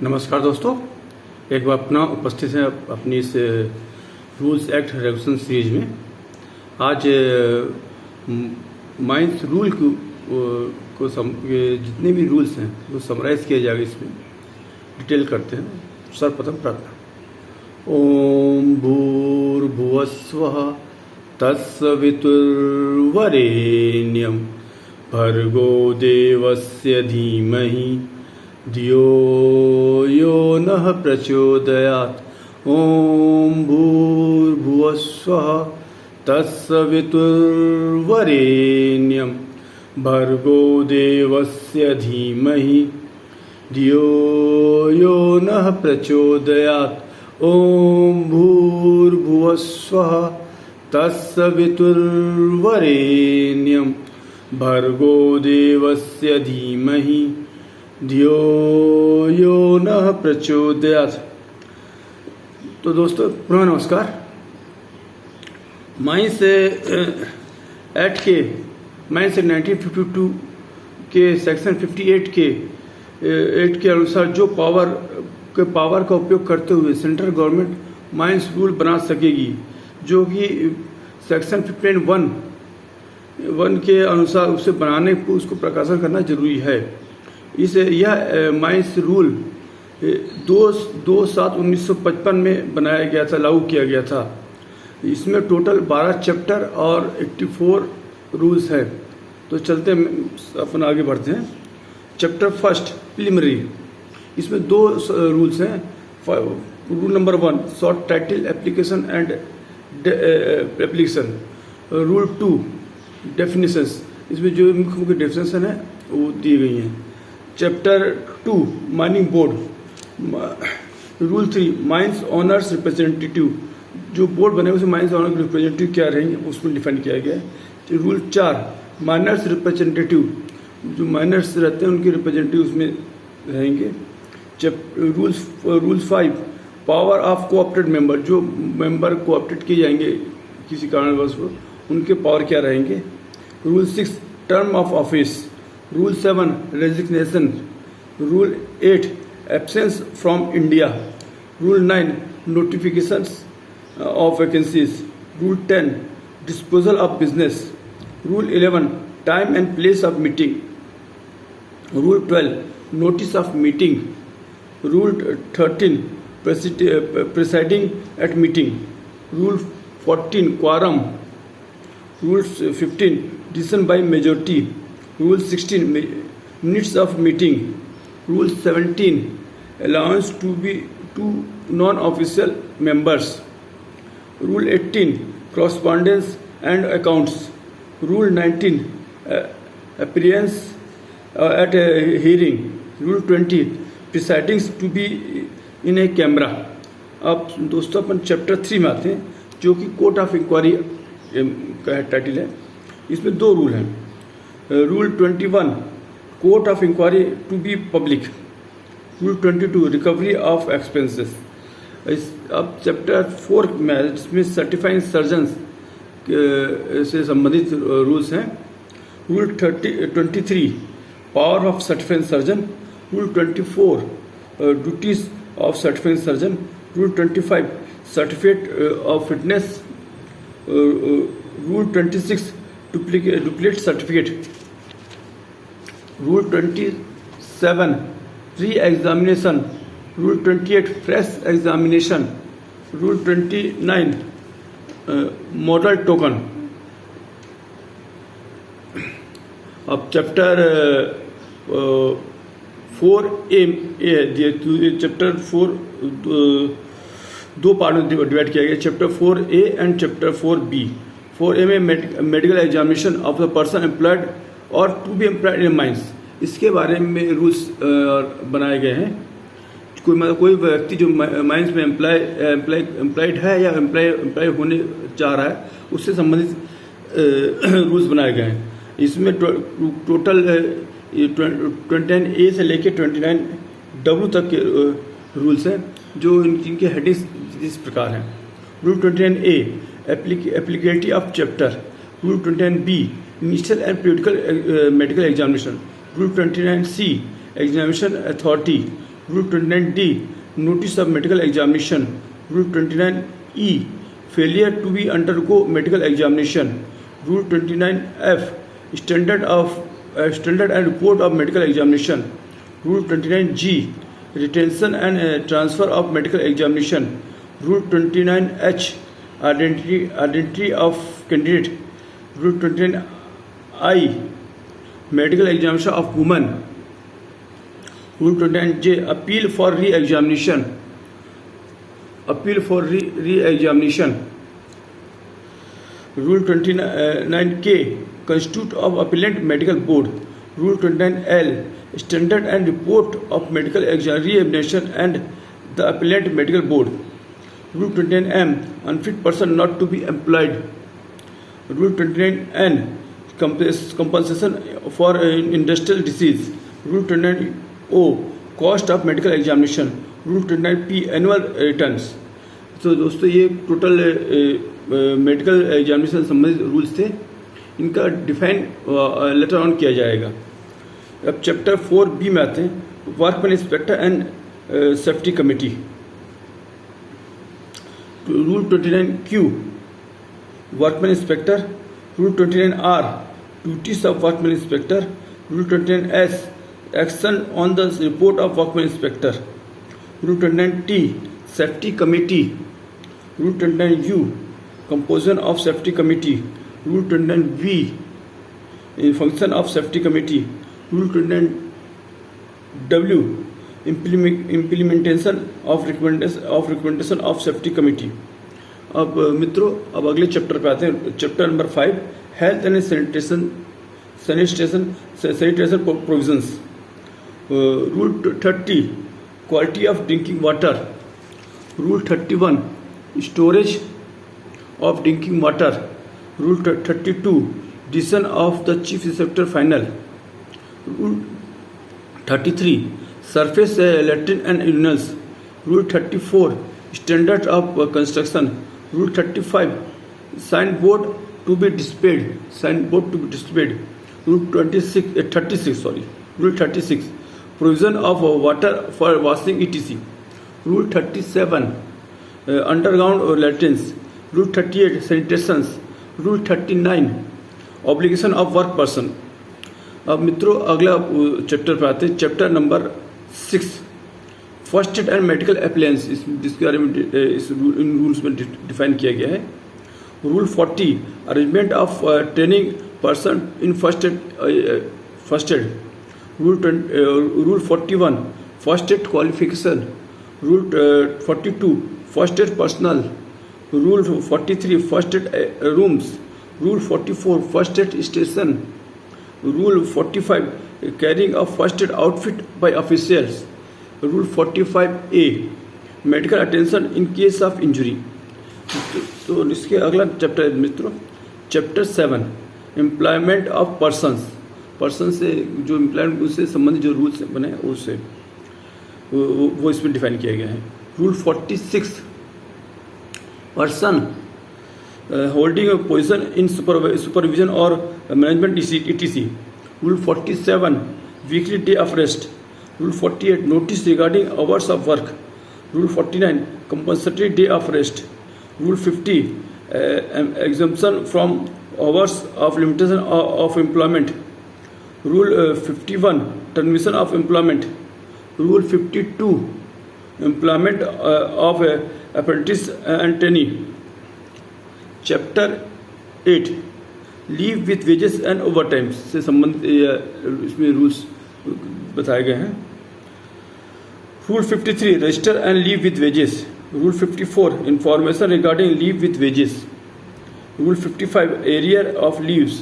नमस्कार दोस्तों, एक बार अपना उपस्थित है अपनी इस रूल्स एक्ट रेगुलेशन सीरीज में। आज माइंस रूल को जितने भी रूल्स हैं वो समराइज किया जाएगा, इसमें डिटेल करते हैं। सर्वप्रथम प्रार्थना। ओम भूर्भुवस्वः तत्सवितुर्वरेण्यं भर्गो देवस्य धीमहि धियो यो नः प्रचोदयात्। ओम भूर्भुवस्वः तत्सवितुर्वरेण्यं भर्गो देवस्य धीमहि धियो यो नः प्रचोदयात्। ओम भूर्भुवस्वः तत्सवितुर्वरेण्यं भर्गो देवस्य धीमहि धियो यो नः प्रचोदयात्। तो दोस्तों पुनः नमस्कार। माइंस एक्ट के 1952 के सेक्शन 58 के अनुसार जो पावर का उपयोग करते हुए सेंट्रल गवर्नमेंट माइंस रूल बना सकेगी, जो कि सेक्शन 15(1) के अनुसार उसे बनाने को उसको प्रकाशन करना जरूरी है। यह माइंस रूल 2/7/1955 में बनाया गया था, लागू किया गया था। इसमें टोटल 12 चैप्टर और 84 रूल्स है। तो चलते अपन आगे बढ़ते हैं। चैप्टर फर्स्ट प्रीलिमिनरी, इसमें 2 रूल्स हैं। Rule number 1 short title application and application. Rule 2 definitions, इसमें जो मुख्य डेफिनेशन है वो दी गई हैं। Chapter 2 mining board. Rule 3 mines honours representative, जो बोर्ड बने उसे माइंस ऑनर के रिप्रेजेंटेटिव क्या रहेंगे उसमें डिफाइन किया गया है। रूल 4 माइनर्स रिप्रेजेंटेटिव, जो माइनर्स रहते हैं उनके रिप्रेजेंटेटिव उसमें रहेंगे। Rules 5 power of co-opted member, जो मेंबर कोऑप्टेड किए जाएंगे किसी कारणवश को, उनके पावर क्या रहेंगे। Rule 6 term of office. Rule 7 resignation. Rule 8 absence from India. Rule 9 notifications of vacancies. Rule 10 disposal of business. Rule 11 time and place of meeting. Rule 12 notice of meeting. Rule 13 presiding at meeting. Rule 14 quorum. Rule 15 decision by majority. Rule 16 minutes of meeting. Rule 17 allowance to non official members. Rule 18 correspondence and accounts. Rule 19 appearance at a hearing. Rule 20 proceedings to be in a camera. अब दोस्तों अपन chapter 3 में आते हैं, जो कि court of inquiry का title है। इसमें 2 रूल हैं। Rule 21 court of inquiry to be public. Rule 22 recovery of expenses. अब चैप्टर 4 में जिसमें सर्टिफाइंग सर्जन से संबंधित रूल्स हैं। Rule 23 power of certifying surgeon. Rule 24 duties of certifying surgeon. Rule 25 certificate of fitness. Rule 26 duplicate certificate. Rule 27 re examination. Rule 28 fresh examination. Rule 29 model token. अब chapter 4A chapter 4 2 part में divide किया गया। Chapter 4A and chapter 4B। 4A में medical examination of the person employed और to be employed in mines, इसके बारे में rules बनाए गए हैं। कोई व्यक्ति जो माइंस में एम्प्लॉयड है या एम्प्लॉय होने चाह रहा है, उससे संबंधित रूल्स बनाए गए हैं। इसमें टोटल 29A से लेकर 29W तक के रूल्स हैं, जो इनके हेडिंग्स इस प्रकार हैं। Rule 29A applicability of chapter. Rule 29B initial and periodical medical examination. Rule 29C examination authority. Rule 29D, notice of medical examination. Rule 29E, failure to be undergo medical examination. Rule 29F, standard and report of medical examination. Rule 29G, retention and transfer of medical examination. Rule 29H, identity of candidate. Rule 29I, medical examination of women. Rule 29J, appeal for re-examination. Rule 29K, constitute of appellant medical board. Rule 29L, standard and report of medical re-examination and the appellant medical board. Rule 29M, unfit person not to be employed. Rule 29N, compensation for industrial disease. Rule 29O, cost of medical examination. Rule 29P, annual returns. तो दोस्तों ये total medical examination संबंधित rules थे, इनका define later on किया जाएगा। अब chapter 4B में आते हैं, workman inspector and safety committee. Rule 29Q, workman inspector. Rule 29R, duties of workman inspector. Rule 29S, action on the report of workman inspector. Rule 29T, safety committee. Rule 29U, composition of safety committee. Rule 29V, function of safety committee. Rule 29W, implementation of recommendation of safety committee. अब मित्रों, अब अगले chapter पे आते हैं। Chapter number 5, health and sanitation provisions. Rule 30, quality of drinking water. Rule 31, storage of drinking water. Rule 32, decision of the chief inspector final. Rule 33, surface latrine and urinals. Rule 34, standards of construction. Rule 35, signboard to be displayed. Rule 36, Rule 36, provision of water for washing etc. Rule 37, underground latrines. Rule 38, sanitations. Rule 39, obligation of work person. अब मित्रों अगला chapter पे आते हैं। Chapter number 6, first aid and medical appliance, जिसके बारे में इन rules में डिफाइन किया गया है। Rule 40, arrangement of training person in first aid. Rule 41, first aid qualification. Rule 42, first aid personal. Rule 43, first aid rooms. Rule 44, first aid station. Rule 45, carrying of first aid outfit by officials. Rule 45A, medical attention in case of injury. तो इसके अगला chapter है मित्रों, chapter 7, employment of person से जो employment उससे संबंधित जो रूल्स बने उससे वो इसमें डिफाइन किया गया है। Rule 46, person holding a position in supervision or management etc. Rule 47, weekly day of rest. Rule 48, notice regarding hours of work. Rule 49, compulsory day of rest. Rule 50, exemption from hours of limitation of employment. Rule 51, termination of employment. Rule 52, employment of apprentice and trainee. Chapter 8, leave with wages and overtime से संबंधित इसमें rules बताए गए हैं। Rule 53, register and leave with wages. Rule 54, information regarding leave with wages. Rule 55, arrear of leaves.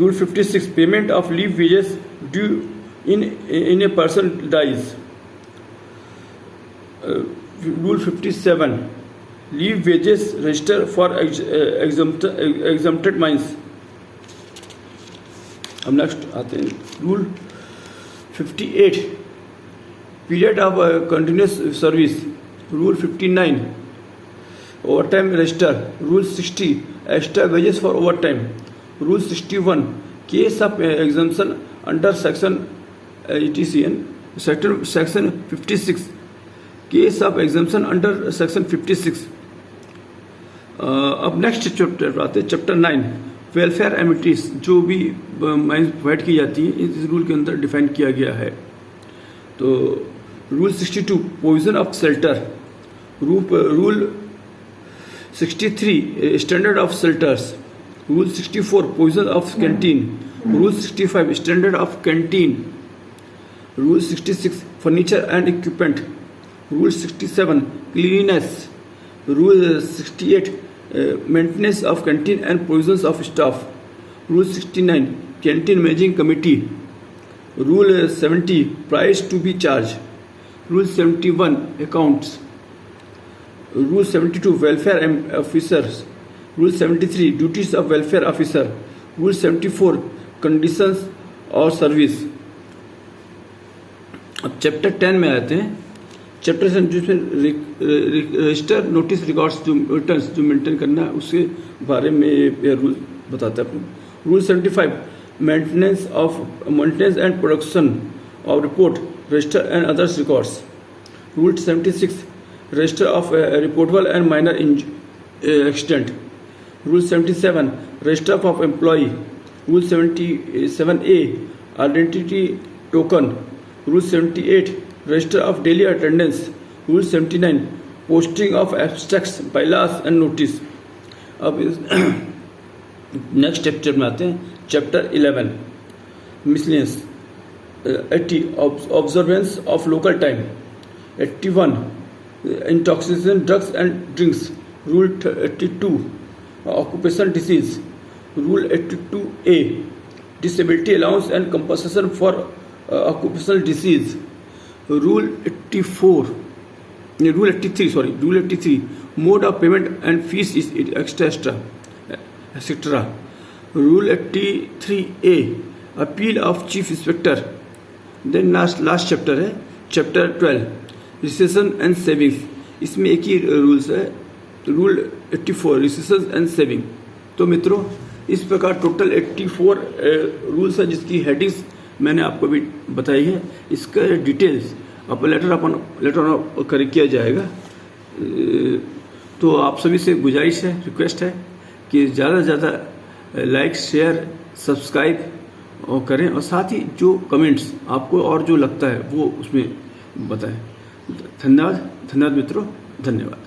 Rule 56, payment of leave wages due in a person dies. Rule 57, leave wages register for exempted mines. अब next आते हैं rule 58, period of continuous service. Rule 59, overtime register. Rule 60, extra wages for over time. Rule 61, case of exemption under section ETCN section 56, case of exemption under section 56। अब next chapter आते हैं, chapter 9 welfare एमिटीज, जो भी mines provide की जाती है इस rule के अंदर डिफाइन किया गया है। तो rule 62 provision of shelter, rule 63 standard of shelters, rule 64 provision of canteen, rule 65 standard of canteen, rule 66 furniture and equipment, rule 67 cleanliness, rule 68 maintenance of canteen and provisions of staff, rule 69 canteen managing committee, rule 70 price to be charge, rule 71 accounts, rule 72 welfare officers, rule 73 duties of welfare officer, rule 74 conditions और service. अब chapter 10 में आते हैं। Chapter 10 जिसमें register notice records जो returns जो maintain करना है उसके बारे में ये रूल बताता है। Rule 75 maintenance and production of report register and others records, rule 76 register of reportable and minor accident, rule 77 register of employ, rule 77A identity token, rule 78 register of daily attendance, rule 79 posting of abstracts bylaws and notice. अब next chapter में आते हैं, chapter 11 miscellaneous. 80 observance of local time, 81 intoxication drugs and drinks, rule 82 occupational disease, rule 82A disability allowance and compensation for occupational disease, rule 83 mode of payment and fees is extra etcetera, rule 83A appeal of chief inspector. Then last chapter है chapter 12 rescission and savings, इसमें एक ही rules है, rule 84 rescission and saving. तो मित्रों इस प्रकार total 84 rules है जिसकी हेडिंग्स मैंने आपको भी बताई है। इसका डिटेल्स लेटर ऑन कर किया जाएगा। तो आप सभी से गुजारिश है, रिक्वेस्ट है कि ज़्यादा से ज़्यादा लाइक शेयर सब्सक्राइब और करें, और साथ ही जो कमेंट्स आपको और जो लगता है वो उसमें बताएं। धन्यवाद मित्रों, धन्यवाद।